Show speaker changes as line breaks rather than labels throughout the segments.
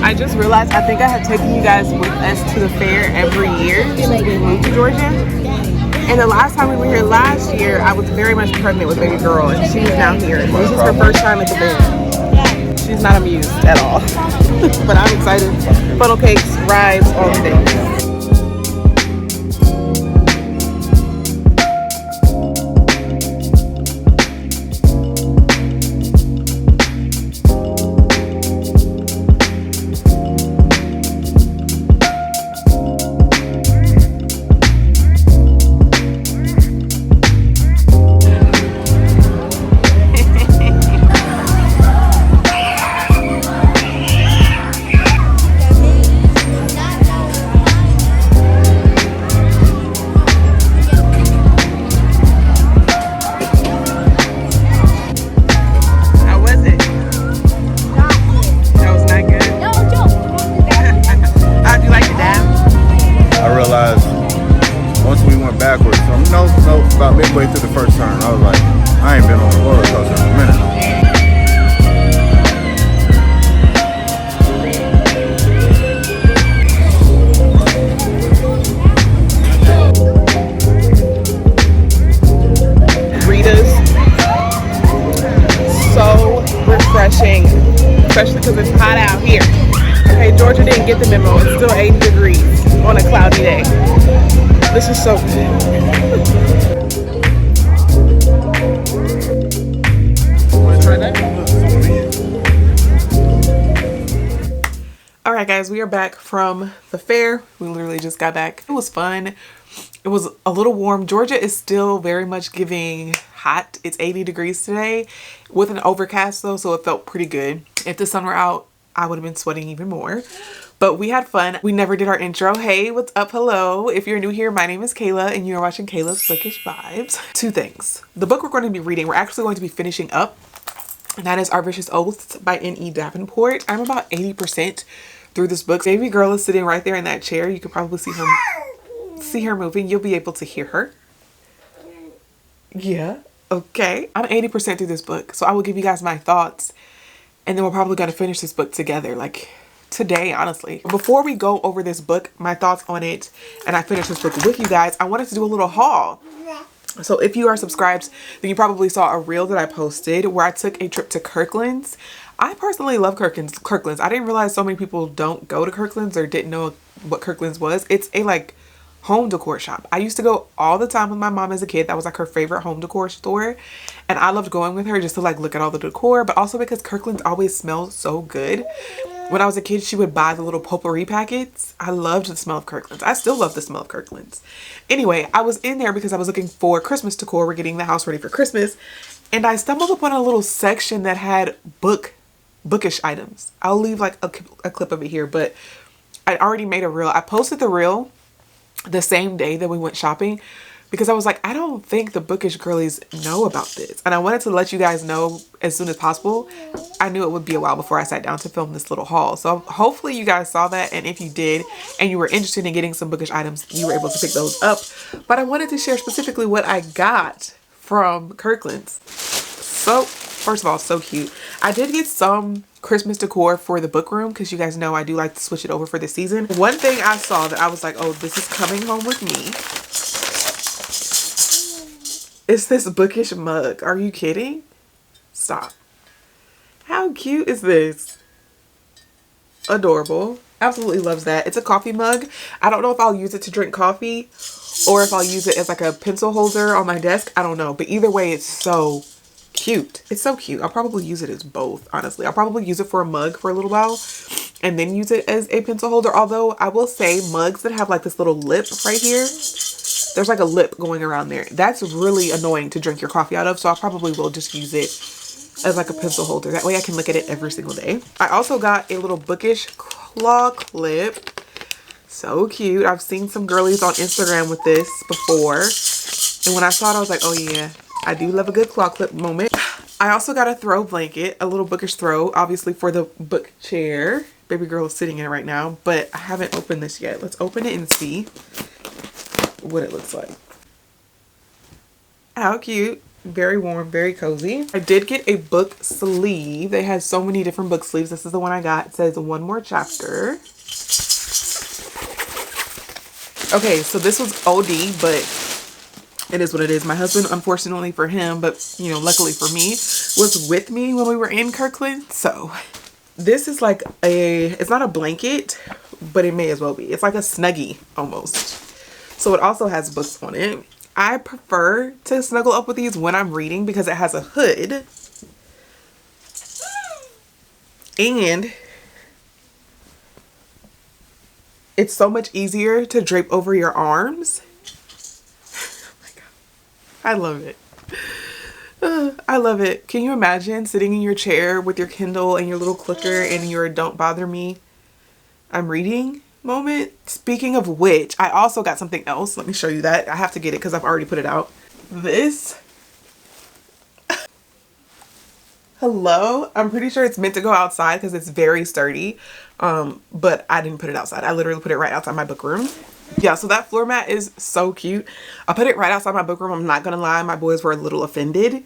I just realized I think I have taken you guys with us to the fair every year since we moved to Georgia. And the last time we were here last year, I was very much pregnant with baby girl, and she's now here. This is her first time at the fair. She's not amused at all, but I'm excited. Funnel cakes, rides, all the things.
About midway through the first turn, I was like, I ain't been on a roller coaster in a minute.
Rita's, so refreshing, especially because it's hot out here. Okay, Georgia didn't get the memo. It's still 80 degrees on a cloudy day. This is so good. Alright guys, we are back from the fair. We literally just got back. It was fun. It was a little warm. Georgia is still very much giving hot. It's 80 degrees today with an overcast though, so it felt pretty good. If the sun were out, I would have been sweating even more. But we had fun. We never did our intro. Hey, what's up? Hello. If you're new here, my name is Kayla and you're watching Kayla's Bookish Vibes. Two things. The book we're going to be reading, we're actually going to be finishing up. And that is Our Vicious Oaths by N.E. Davenport. I'm about 80% through this book. Baby girl is sitting right there in that chair. You can probably see her moving. You'll be able to hear her. Yeah. Okay. I'm 80% through this book. So I will give you guys my thoughts. And then we're probably going to finish this book together. Like today, honestly. Before we go over this book, my thoughts on it, and I finish this book with you guys, I wanted to do a little haul. So if you are subscribed, then you probably saw a reel that I posted where I took a trip to Kirkland's. I personally love Kirkland's. I didn't realize so many people don't go to Kirkland's or didn't know what Kirkland's was. It's a like home decor shop. I used to go all the time with my mom as a kid. That was like her favorite home decor store. And I loved going with her just to like look at all the decor, but also because Kirkland's always smells so good. When I was a kid, she would buy the little potpourri packets. I loved the smell of Kirkland's. I still love the smell of Kirkland's. Anyway, I was in there because I was looking for Christmas decor. We're getting the house ready for Christmas. And I stumbled upon a little section that had bookish items. I'll leave like a clip of it here, but I already made a reel. I posted the reel the same day that we went shopping because I was like, I don't think the Bookish girlies know about this. And I wanted to let you guys know as soon as possible. I knew it would be a while before I sat down to film this little haul. So hopefully you guys saw that. And if you did, and you were interested in getting some Bookish items, you were able to pick those up. But I wanted to share specifically what I got from Kirkland's. So first of all, so cute. I did get some Christmas decor for the book room because you guys know I do like to switch it over for the season. One thing I saw that I was like, oh, this is coming home with me. It's this Bookish mug. Are you kidding? Stop. How cute is this? Adorable. Absolutely loves that. It's a coffee mug. I don't know if I'll use it to drink coffee or if I'll use it as like a pencil holder on my desk. I don't know. But either way, it's so cute. It's so cute. I'll probably use it as both, honestly. I'll probably use it for a mug for a little while and then use it as a pencil holder. Although I will say mugs that have like this little lip right here, there's like a lip going around there. That's really annoying to drink your coffee out of. So I probably will just use it as like a pencil holder. That way I can look at it every single day. I also got a little Bookish claw clip. So cute. I've seen some girlies on Instagram with this before. And when I saw it, I was like, oh yeah, I do love a good claw clip moment. I also got a throw blanket, a little Bookish throw, obviously for the book chair. Baby girl is sitting in it right now, but I haven't opened this yet. Let's open it and see what it looks like. How cute. Very warm, very cozy. I did get a book sleeve. They had so many different book sleeves. This is the one I got. It says one more chapter. Okay, so this was OD, but it is what it is. My husband, unfortunately for him, but you know, luckily for me, was with me when we were in Kirkland. So this is like it's not a blanket, but it may as well be. It's like a Snuggie almost. So it also has books on it. I prefer to snuggle up with these when I'm reading because it has a hood. And it's so much easier to drape over your arms. Oh my God. I love it. I love it. Can you imagine sitting in your chair with your Kindle and your little clicker and your don't bother me, I'm reading moment? Speaking of which, I also got something else. Let me show you that. I have to get it because I've already put it out. This. Hello. I'm pretty sure it's meant to go outside because it's very sturdy. But I didn't put it outside. I literally put it right outside my book room. Yeah, so that floor mat is so cute. I put it right outside my book room. I'm not gonna lie, my boys were a little offended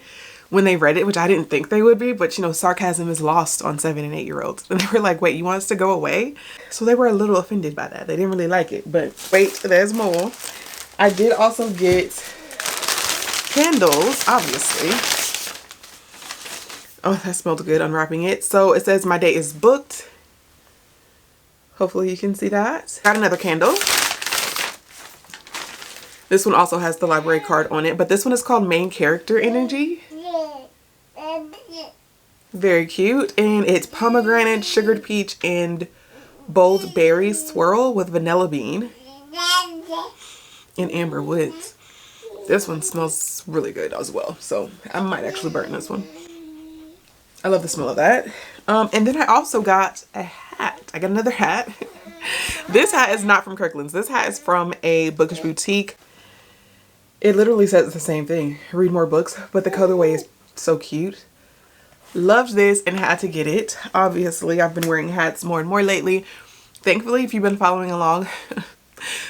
when they read it, which I didn't think they would be, but you know, sarcasm is lost on 7 and 8 year olds. And they were like, wait, you want us to go away? So they were a little offended by that. They didn't really like it, but wait, there's more. I did also get candles, obviously. Oh, that smelled good unwrapping it. So it says my day is booked. Hopefully you can see that. Got another candle. This one also has the library card on it, but this one is called Main Character Energy. Very cute. And it's pomegranate, sugared peach, and bold berry swirl with vanilla bean and amber woods. This one smells really good as well, so I might actually burn this one. I love the smell of that. And then I also got a hat. I got another hat. This hat is not from Kirkland's. This hat is from a Bookish boutique. It literally says the same thing. Read more books, but the colorway is so cute. Loved this and had to get it. Obviously, I've been wearing hats more and more lately. Thankfully, if you've been following along,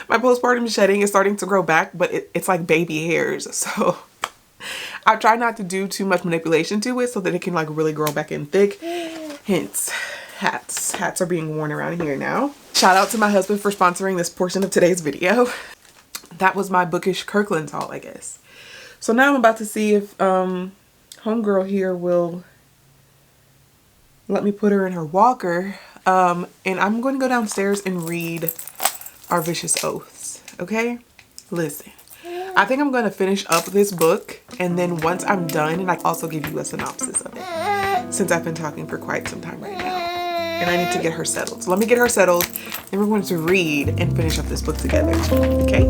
my postpartum shedding is starting to grow back, but it's like baby hairs. So I try not to do too much manipulation to it so that it can like really grow back in thick. Hence, hats. Hats are being worn around here now. Shout out to my husband for sponsoring this portion of today's video. That was my Bookish Kirkland's haul, I guess. So now I'm about to see if homegirl here will let me put her in her walker. And I'm going to go downstairs and read Our Vicious Oaths, okay? Listen, I think I'm going to finish up this book, and then once I'm done, and I also give you a synopsis of it, since I've been talking for quite some time right now. And I need to get her settled. So let me get her settled, and we're going to read and finish up this book together, okay?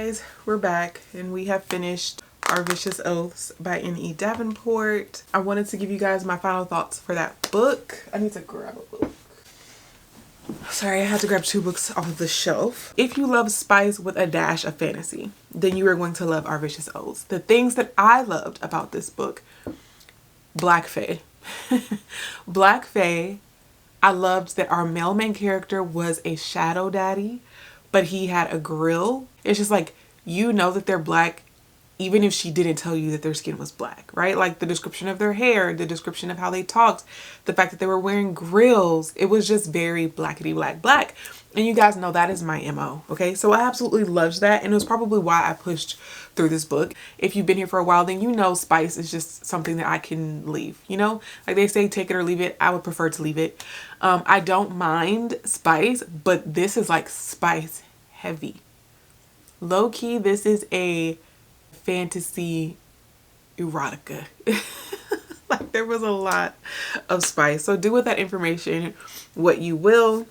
guys, we're back and we have finished Our Vicious Oaths by N.E. Davenport. I wanted to give you guys my final thoughts for that book. I need to grab a book. Sorry, I had to grab 2 books off of the shelf. If you love spice with a dash of fantasy, then you are going to love Our Vicious Oaths. The things that I loved about this book: Black Fae. Black Fae. I loved that our male main character was a shadow daddy, but he had a grill. It's just like, you know that they're black even if she didn't tell you that their skin was black, right? Like the description of their hair, the description of how they talked, the fact that they were wearing grills. It was just very blackety black. And you guys know that is my MO, okay? So I absolutely loved that, and it was probably why I pushed through this book. If you've been here for a while, then you know spice is just something that I can leave, you know? Like they say, take it or leave it. I would prefer to leave it. I don't mind spice, but this is like spice heavy. Low key, this is a fantasy erotica. Like there was a lot of spice. So do with that information what you will.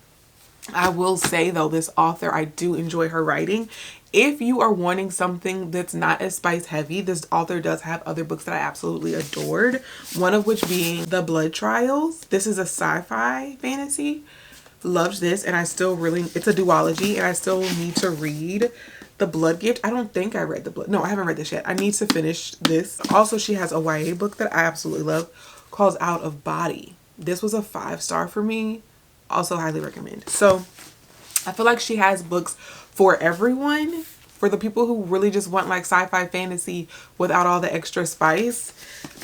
I will say though, this author, I do enjoy her writing. If you are wanting something that's not as spice heavy, this author does have other books that I absolutely adored. One of which being The Blood Trials. This is a sci-fi fantasy. Loved this, and I still really, it's a duology, and I still need to read The Blood Gift. I don't think I read The Blood. No, I haven't read this yet. I need to finish this. Also, she has a YA book that I absolutely love called Out of Body. This was a 5-star for me. Also highly recommend. So I feel like she has books for everyone. For the people who really just want like sci-fi fantasy without all the extra spice,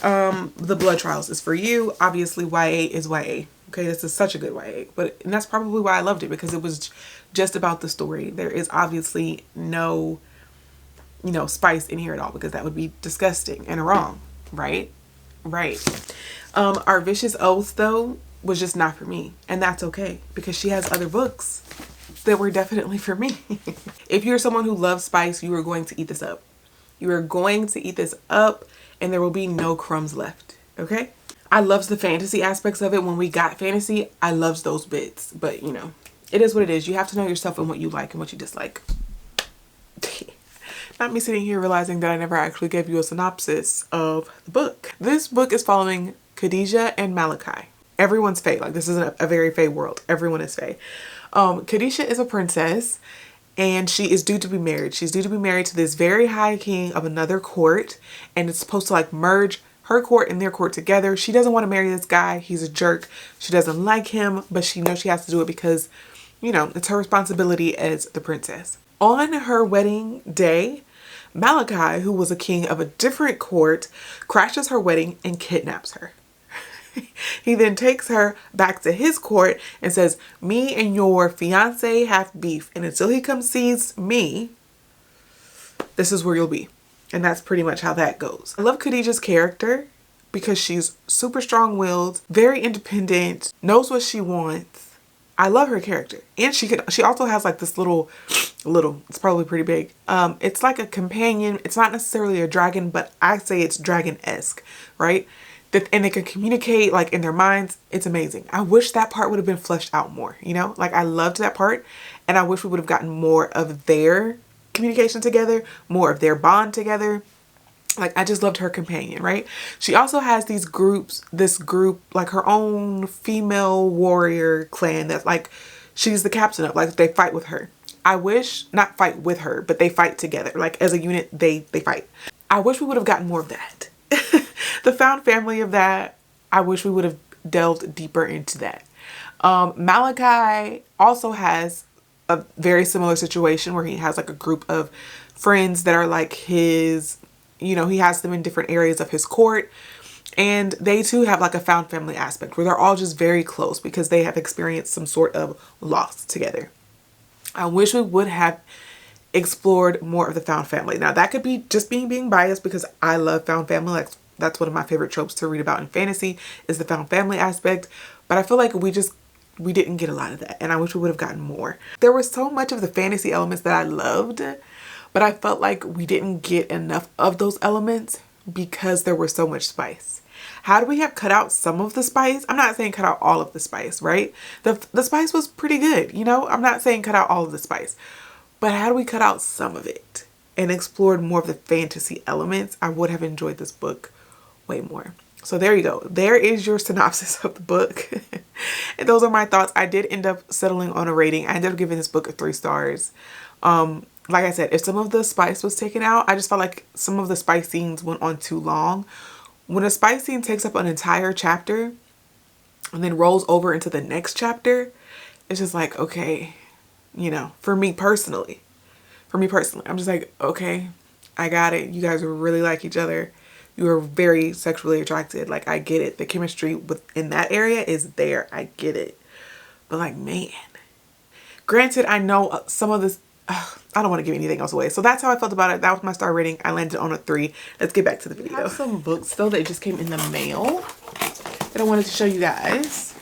The Blood Trials is for you. Obviously YA is YA. Okay, this is such a good YA, and that's probably why I loved it, because it was just about the story. There is obviously no, you know, spice in here at all, because that would be disgusting and wrong, right? Right. Our Vicious Oaths though was just not for me, and that's okay, because she has other books that were definitely for me. If you're someone who loves spice, you are going to eat this up. You are going to eat this up, and there will be no crumbs left. Okay. I loved the fantasy aspects of it. When we got fantasy, I loved those bits. But, you know, it is what it is. You have to know yourself and what you like and what you dislike. Not me sitting here realizing that I never actually gave you a synopsis of the book. This book is following Khadijah and Malachi. Everyone's fae. Like, this is a very fae world. Everyone is fae. Khadijah is a princess, and she is due to be married. She's due to be married to this very high king of another court, and it's supposed to like merge her court and their court together. She doesn't want to marry this guy. He's a jerk. She doesn't like him, but she knows she has to do it because, you know, it's her responsibility as the princess. On her wedding day, Malachi, who was a king of a different court, crashes her wedding and kidnaps her. He then takes her back to his court and says, me and your fiance have beef, and until he comes sees me, this is where you'll be. And that's pretty much how that goes. I love Khadijah's character because she's super strong-willed, very independent, knows what she wants. I love her character. And she also has like this little, it's probably pretty big. It's like a companion. It's not necessarily a dragon, but I say it's dragon-esque, right? And they can communicate like in their minds. It's amazing. I wish that part would have been fleshed out more, you know? Like I loved that part, and I wish we would have gotten more of their communication together, more of their bond together. Like I just loved her companion, right? She also has this group, like her own female warrior clan that like she's the captain of, like they fight with her. I wish, not fight with her, but they fight together. Like as a unit, they fight. I wish we would have gotten more of that. The found family of that, I wish we would have delved deeper into that. Malachi also has a very similar situation where he has like a group of friends that are like his, you know, he has them in different areas of his court, and they too have like a found family aspect where they're all just very close because they have experienced some sort of loss together. I wish we would have explored more of the found family. Now that could be just being biased because I love found family. Like that's one of my favorite tropes to read about in fantasy is the found family aspect, but I feel like we didn't get a lot of that, and I wish we would have gotten more. There was so much of the fantasy elements that I loved, but I felt like we didn't get enough of those elements because there was so much spice. How do we have cut out some of the spice? I'm not saying cut out all of the spice, right? The spice was pretty good, you know? I'm not saying cut out all of the spice, but how do we cut out some of it? and explored more of the fantasy elements, I would have enjoyed this book way more. So there you go. There is your synopsis of the book. And those are my thoughts. I did end up settling on a rating. I ended up giving this book a 3 stars. Like I said, if some of the spice was taken out, I just felt like some of the spice scenes went on too long. When a spice scene takes up an entire chapter and then rolls over into the next chapter, it's just like, okay, you know, for me personally, I'm just like, okay, I got it. You guys really like each other. You are very sexually attracted. Like, I get it. The chemistry within that area is there. I get it. But like, man, granted, I know some of this, I don't want to give anything else away. So that's how I felt about it. That was my star rating. I landed on a 3. Let's get back to the video. I have some books though that just came in the mail that I wanted to show you guys.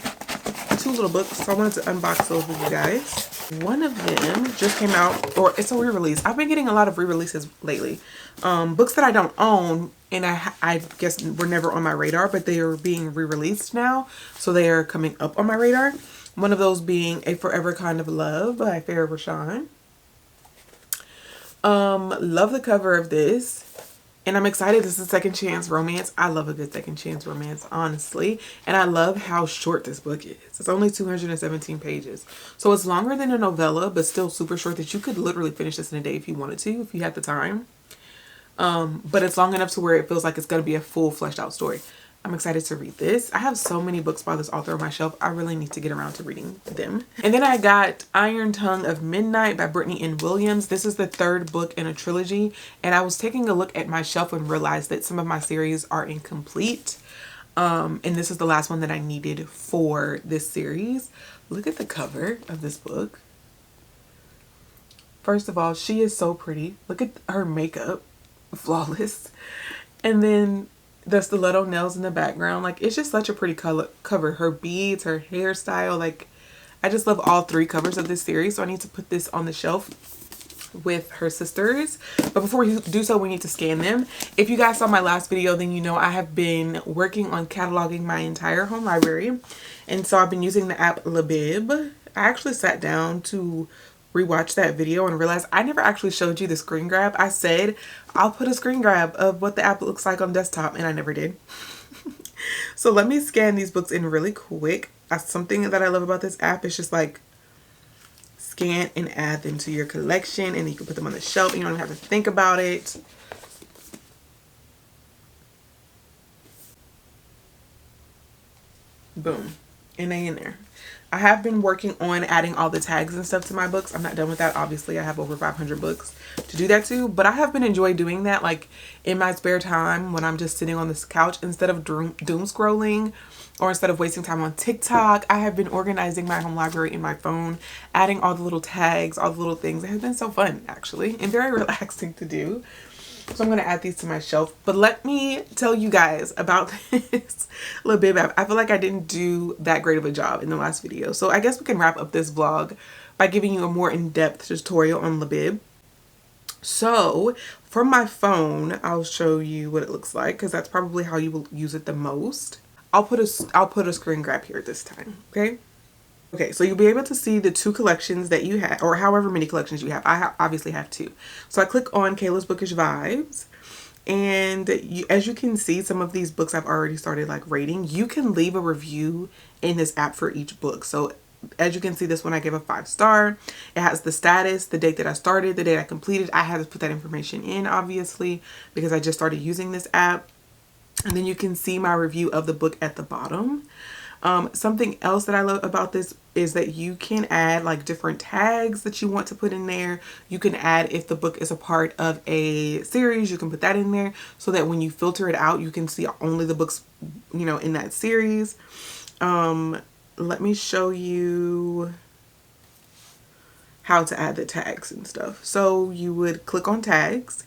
2 little books. So I wanted to unbox those with you guys. One of them just came out, or it's a re-release. I've been getting a lot of re-releases lately. Books that I don't own, and I guess were never on my radar, but they are being re-released now. So they are coming up on my radar. One of those being A Forever Kind of Love by Farrah Rashan. Love the cover of this. And I'm excited. This is a second chance romance. I love a good second chance romance, honestly. And I love how short this book is. It's only 217 pages. So it's longer than a novella, but still super short that you could literally finish this in a day if you wanted to, if you had the time. But it's long enough to where it feels like it's going to be a full fleshed out story. I'm excited to read this. I have so many books by this author on my shelf. I really need to get around to reading them. And then I got Iron Tongue of Midnight by Brittany N. Williams. This is the 3rd book in a trilogy. And I was taking a look at my shelf and realized that some of my series are incomplete. And this is the last one that I needed for this series. Look at the cover of this book. First of all, she is so pretty. Look at her makeup. Flawless. And then the stiletto nails in the background. Like, it's just such a pretty cover. Her beads, her hairstyle. Like, I just love all 3 covers of this series. So I need to put this on the shelf with her sisters. But before we do so, we need to scan them. If you guys saw my last video, then you know I have been working on cataloging my entire home library. And so I've been using the app Libib. I actually sat down to rewatch that video and realized I never actually showed you the screen grab. I said I'll put a screen grab of what the app looks like on desktop, and I never did. So let me scan these books in really quick. Something that I love about this app is just like scan and add them to your collection, and you can put them on the shelf and you don't have to think about it. Boom. And they in there. I have been working on adding all the tags and stuff to my books. I'm not done with that. Obviously, I have over 500 books to do that too. But I have been enjoying doing that, like in my spare time when I'm just sitting on this couch instead of doom scrolling, or instead of wasting time on TikTok. I have been organizing my home library in my phone, adding all the little tags, all the little things. It has been so fun, actually, and very relaxing to do. So I'm going to add these to my shelf. But let me tell you guys about this Libib app. I feel like I didn't do that great of a job in the last video. So I guess we can wrap up this vlog by giving you a more in-depth tutorial on Libib. So from my phone, I'll show you what it looks like, because that's probably how you will use it the most. I'll put a screen grab here this time, okay? Okay, so you'll be able to see the 2 collections that you have, or however many collections you have. I obviously have 2. So I click on Kayla's Bookish Vibes, and as you can see, some of these books I've already started like rating. You can leave a review in this app for each book. So as you can see, this one I gave a 5-star. It has the status, the date that I started, the date I completed. I had to put that information in, obviously, because I just started using this app. And then you can see my review of the book at the bottom. Something else that I love about this is that you can add like different tags that you want to put in there. You can add, if the book is a part of a series, you can put that in there so that when you filter it out, you can see only the books, you know, in that series. Let me show you how to add the tags and stuff. So you would click on tags.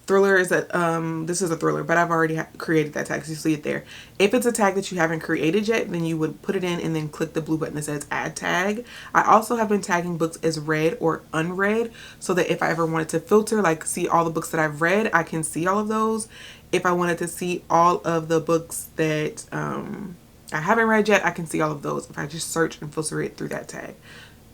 Thriller is this is a thriller, but I've already created that tag, so you see it there. If it's a tag that you haven't created yet, then you would put it in and then click the blue button that says add tag. I also have been tagging books as read or unread, so that if I ever wanted to filter, like see all the books that I've read, I can see all of those. If I wanted to see all of the books that I haven't read yet, I can see all of those if I just search and filter it through that tag.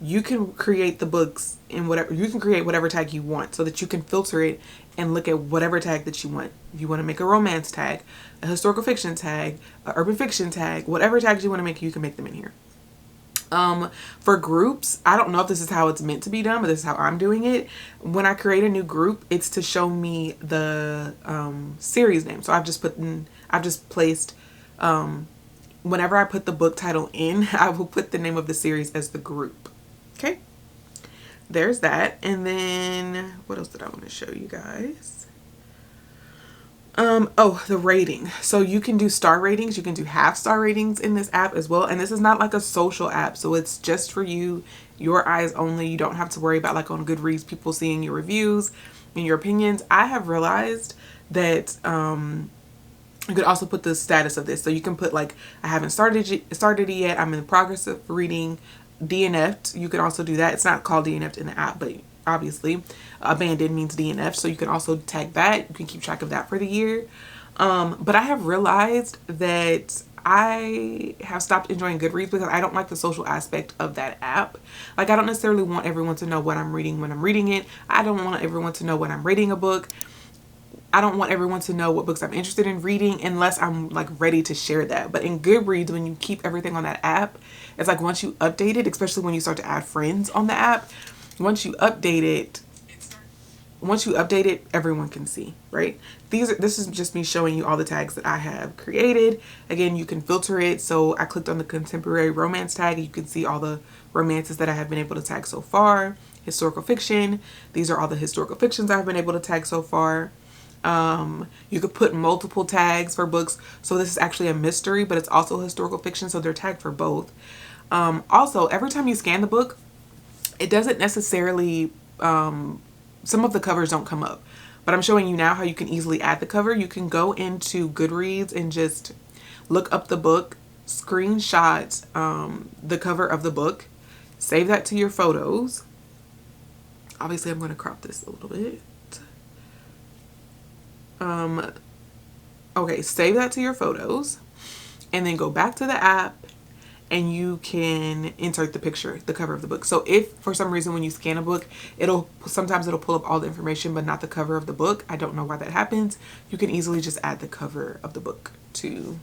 you can create the books in whatever, you can create whatever tag you want so that you can filter it and look at whatever tag that you want. If you want to make a romance tag, a historical fiction tag, a urban fiction tag, whatever tags you want to make, you can make them in here. For groups, I don't know if this is how it's meant to be done, but this is how I'm doing it. When I create a new group, it's to show me the series name. So I've just placed, whenever I put the book title in, I will put the name of the series as the group. Okay, there's that. And then what else did I want to show you guys? Oh, the rating. So you can do star ratings. You can do half star ratings in this app as well. And this is not like a social app. So it's just for you, your eyes only. You don't have to worry about, like on Goodreads, people seeing your reviews and your opinions. I have realized that, you could also put the status of this. So you can put like, I haven't started it yet. I'm in the progress of reading, DNF'd. You can also do that. It's not called DNF'd in the app, but obviously abandoned means DNF. So you can also tag that. You can keep track of that for the year. But I have realized that I have stopped enjoying Goodreads because I don't like the social aspect of that app. Like, I don't necessarily want everyone to know what I'm reading when I'm reading it. I don't want everyone to know when I'm reading a book. I don't want everyone to know what books I'm interested in reading unless I'm like ready to share that. But in Goodreads, when you keep everything on that app, it's like once you update it, especially when you start to add friends on the app, once you update it, everyone can see, right? This is just me showing you all the tags that I have created. Again, you can filter it. So I clicked on the contemporary romance tag. You can see all the romances that I have been able to tag so far. Historical fiction. These are all the historical fictions I've been able to tag so far. You could put multiple tags for books. So this is actually a mystery, but it's also historical fiction. So they're tagged for both. Also, every time you scan the book, it doesn't necessarily, some of the covers don't come up, but I'm showing you now how you can easily add the cover. You can go into Goodreads and just look up the book, screenshot the cover of the book, save that to your photos. Obviously, I'm going to crop this a little bit. Okay, save that to your photos and then go back to the app and you can insert the picture, the cover of the book. So if for some reason when you scan a book, sometimes it'll pull up all the information but not the cover of the book. I don't know why that happens. You can easily just add the cover of the book to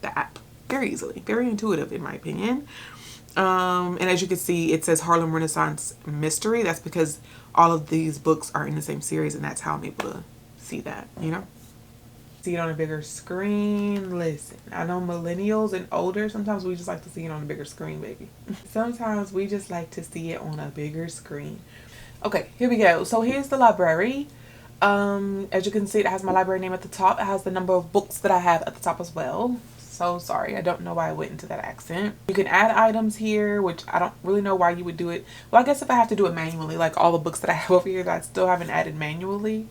the app very easily. Very intuitive in my opinion. And as you can see, it says Harlem Renaissance Mystery. That's because all of these books are in the same series and that's how I'm able to see that, you know? See it on a bigger screen. Listen, I know millennials and older, sometimes we just like to see it on a bigger screen, baby. Sometimes we just like to see it on a bigger screen. Okay, here we go. So here's the library. As you can see, it has my library name at the top. It has the number of books that I have at the top as well. So sorry, I don't know why I went into that accent. You can add items here, which I don't really know why you would do it. Well, I guess if I have to do it manually, like all the books that I have over here that I still haven't added manually,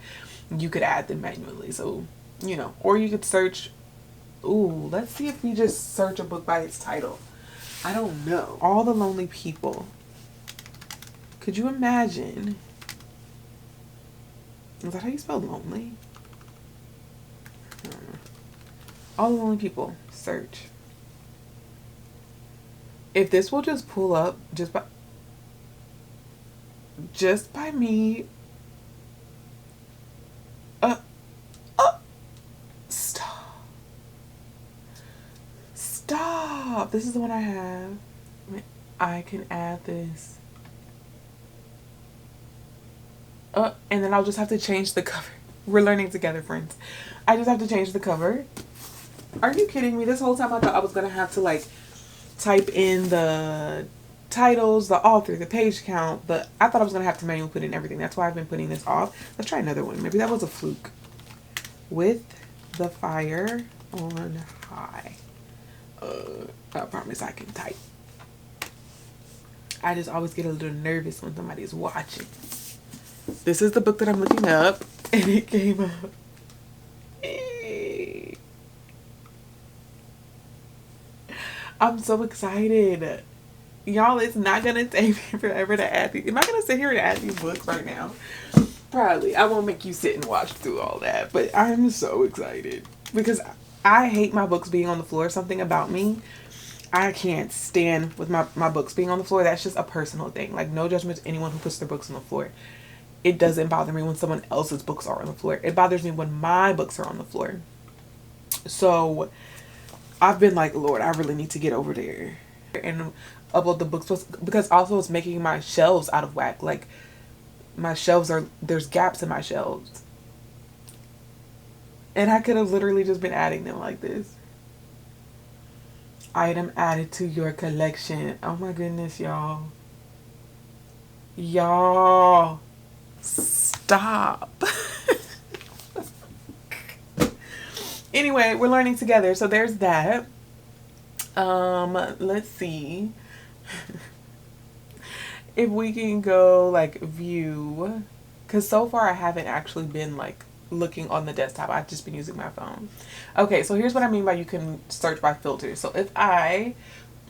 you could add them manually. So, you know, or you could search. Ooh, let's see if we just search a book by its title. I don't know. All the Lonely People. Could you imagine? Is that how you spell lonely? I don't know. All the Lonely People. Search. If this will just pull up just by me. Stop. This is the one I have. I can add this. And then I'll just have to change the cover. We're learning together, friends. I just have to change the cover. Are you kidding me? This whole time I thought I was going to have to like type in the titles, the author, the page count. But I thought I was going to have to manually put in everything. That's why I've been putting this off. Let's try another one. Maybe that was a fluke. With the Fire on High. I promise I can type. I just always get a little nervous when somebody's watching. This is the book that I'm looking up, and it came up. I'm so excited. Y'all, it's not going to take me forever to add these. Am I going to sit here and add these books right now? Probably. I won't make you sit and watch through all that, but I'm so excited because I hate my books being on the floor. Something about me, I can't stand with my books being on the floor. That's just a personal thing. Like, no judgment to anyone who puts their books on the floor. It doesn't bother me when someone else's books are on the floor. It bothers me when my books are on the floor. So I've been like, Lord, I really need to get over there and upload the books, because also it's making my shelves out of whack. Like, my shelves there's gaps in my shelves. And I could have literally just been adding them like this. Item added to your collection. Oh my goodness, y'all. Y'all. Stop. Anyway, we're learning together. So there's that. Let's see. If we can go like view. Because so far I haven't actually been like looking on the desktop. I've just been using my phone. Okay, so here's what I mean by you can search by filters. So if I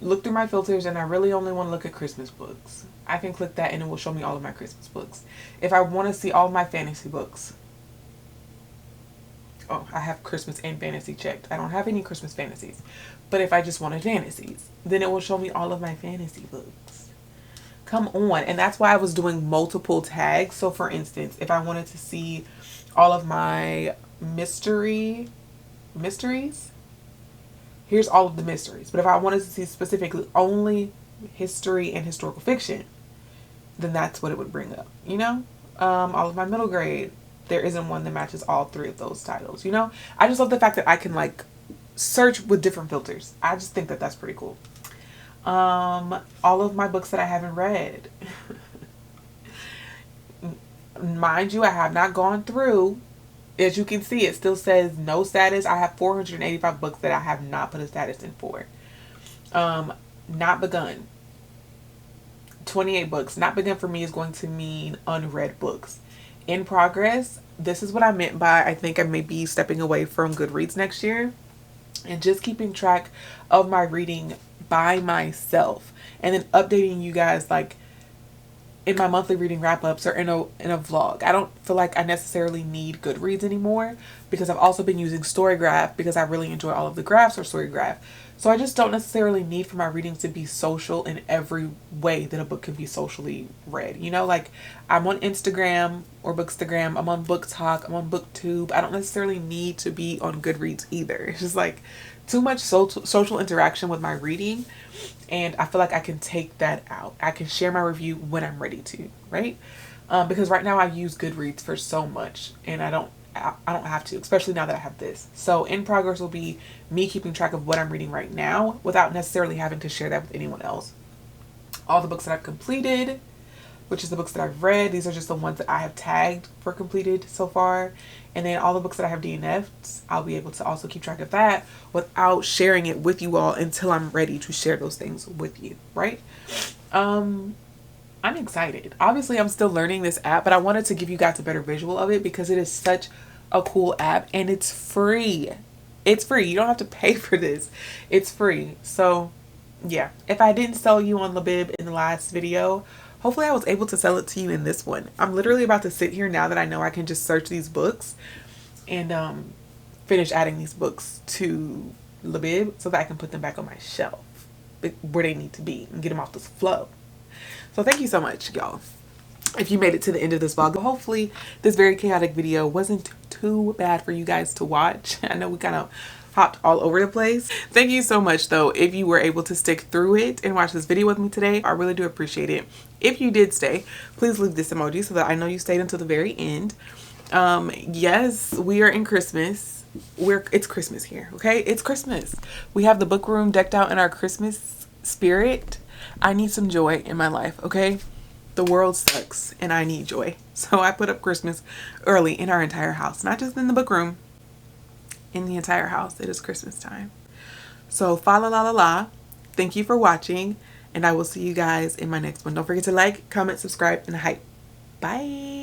look through my filters and I really only want to look at Christmas books, I can click that and it will show me all of my Christmas books. If I want to see all of my fantasy books, oh, I have Christmas and fantasy checked. I don't have any Christmas fantasies. But if I just wanted fantasies, then it will show me all of my fantasy books. Come on. And that's why I was doing multiple tags. So for instance, if I wanted to see all of my mysteries, here's all of the mysteries. But if I wanted to see specifically only history and historical fiction, then that's what it would bring up, you know? All of my middle grade, there isn't one that matches all three of those titles, you know? I just love the fact that I can like search with different filters. I just think that that's pretty cool. All of my books that I haven't read. Mind you, I have not gone through. As you can see, it still says no status. I have 485 books that I have not put a status in for. Not begun. 28 books. Not begun for me is going to mean unread books. In progress, this is what I meant by I think I may be stepping away from Goodreads next year and just keeping track of my reading by myself and then updating you guys like in my monthly reading wrap-ups or in a vlog. I don't feel like I necessarily need Goodreads anymore because I've also been using Storygraph because I really enjoy all of the graphs or Storygraph. So I just don't necessarily need for my readings to be social in every way that a book can be socially read. You know, like I'm on Instagram or Bookstagram, I'm on Book Talk, I'm on BookTube. I don't necessarily need to be on Goodreads either. It's just like too much social interaction with my reading. And I feel like I can take that out. I can share my review when I'm ready to, right? Because right now I use Goodreads for so much and I don't have to, especially now that I have this. So in progress will be me keeping track of what I'm reading right now without necessarily having to share that with anyone else. All the books that I've completed, which is the books that I've read. These are just the ones that I have tagged for completed so far. And then all the books that I have DNF'd, I'll be able to also keep track of that without sharing it with you all until I'm ready to share those things with you, right? I'm excited. Obviously, I'm still learning this app, but I wanted to give you guys a better visual of it because it is such a cool app and it's free. It's free. You don't have to pay for this. It's free. So yeah, if I didn't sell you on Libib in the last video, hopefully I was able to sell it to you in this one. I'm literally about to sit here now that I know I can just search these books and finish adding these books to Libib so that I can put them back on my shelf where they need to be and get them off this flow. So thank you so much, y'all, if you made it to the end of this vlog. Hopefully this very chaotic video wasn't too bad for you guys to watch. I know we kind of hopped all over the place. Thank you so much though if you were able to stick through it and watch this video with me today. I really do appreciate it. If you did stay, please leave this emoji so that I know you stayed until the very end. Yes, we are in Christmas. It's Christmas here, okay? It's Christmas. We have the book room decked out in our Christmas spirit. I need some joy in my life, okay? The world sucks and I need joy. So I put up Christmas early in our entire house, not just in the book room. In the entire house, it is Christmas time. So fa la la la la. Thank you for watching and I will see you guys in my next one. Don't forget to like, comment, subscribe, and hype. Bye.